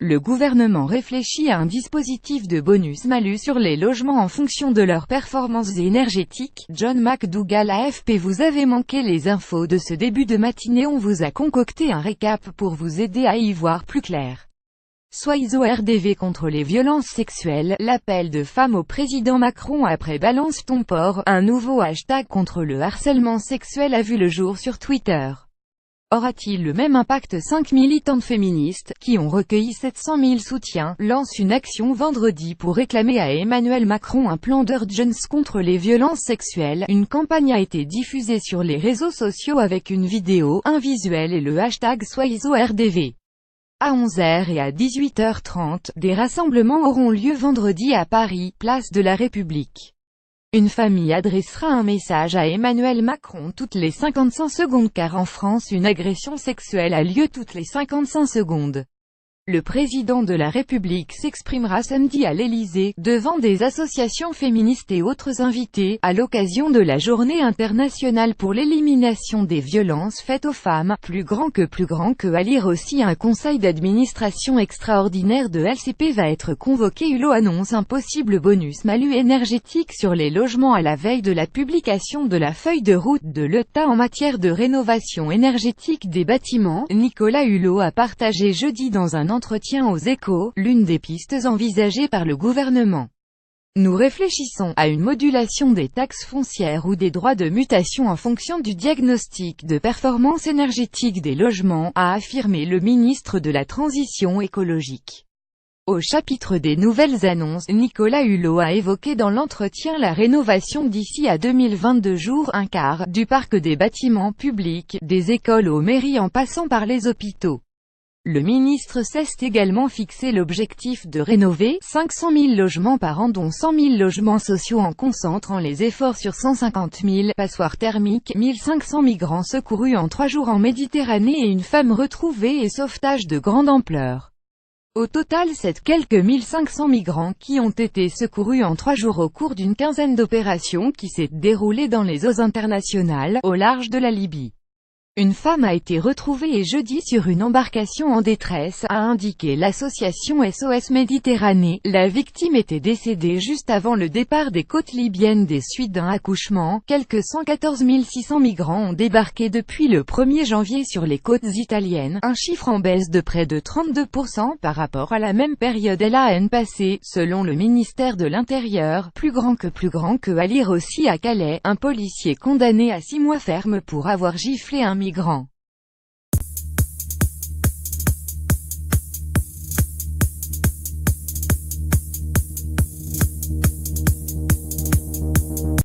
Le gouvernement réfléchit à un dispositif de bonus-malus sur les logements en fonction de leurs performances énergétiques. John McDougall, AFP. Vous avez manqué les infos de ce début de matinée, on vous a concocté un récap pour vous aider à y voir plus clair. Soyez au RDV contre les violences sexuelles, l'appel de femmes au président Macron après Balance ton porc, un nouveau hashtag contre le harcèlement sexuel a vu le jour sur Twitter. Aura-t-il le même impact? 5 militantes féministes, qui ont recueilli 700 000 soutiens, lancent une action vendredi pour réclamer à Emmanuel Macron un plan d'urgence contre les violences sexuelles. Une campagne a été diffusée sur les réseaux sociaux avec une vidéo, un visuel et le hashtag Soyez au RDV. À 11h et à 18h30, des rassemblements auront lieu vendredi à Paris, place de la République. Une famille adressera un message à Emmanuel Macron toutes les 55 secondes car en France une agression sexuelle a lieu toutes les 55 secondes. Le président de la République s'exprimera samedi à l'Élysée, devant des associations féministes et autres invités, à l'occasion de la Journée internationale pour l'élimination des violences faites aux femmes. Plus grand que à lire aussi, un conseil d'administration extraordinaire de LCP va être convoqué. Hulot annonce un possible bonus-malus énergétique sur les logements à la veille de la publication de la feuille de route de l'État en matière de rénovation énergétique des bâtiments. Nicolas Hulot a partagé jeudi dans un entretien aux Échos, l'une des pistes envisagées par le gouvernement. Nous réfléchissons à une modulation des taxes foncières ou des droits de mutation en fonction du diagnostic de performance énergétique des logements, a affirmé le ministre de la Transition écologique. Au chapitre des nouvelles annonces, Nicolas Hulot a évoqué dans l'entretien la rénovation d'ici à 2022 jours un quart du parc des bâtiments publics, des écoles aux mairies en passant par les hôpitaux. Le ministre s'est également fixé l'objectif de rénover 500 000 logements par an dont 100 000 logements sociaux en concentrant les efforts sur 150 000 passoires thermiques, 1500 migrants secourus en 3 jours en Méditerranée et une femme retrouvée et sauvetage de grande ampleur. Au total, c'est quelques 1500 migrants qui ont été secourus en 3 jours au cours d'une quinzaine d'opérations qui s'est déroulée dans les eaux internationales, au large de la Libye. Une femme a été retrouvée et jeudi sur une embarcation en détresse, a indiqué l'association SOS Méditerranée. La victime était décédée juste avant le départ des côtes libyennes des suites d'un accouchement. Quelques 114 600 migrants ont débarqué depuis le 1er janvier sur les côtes italiennes, un chiffre en baisse de près de 32% par rapport à la même période l'année passée, selon le ministère de l'Intérieur. Plus grand que à lire aussi à Calais, un policier condamné à 6 mois ferme pour avoir giflé un migrant.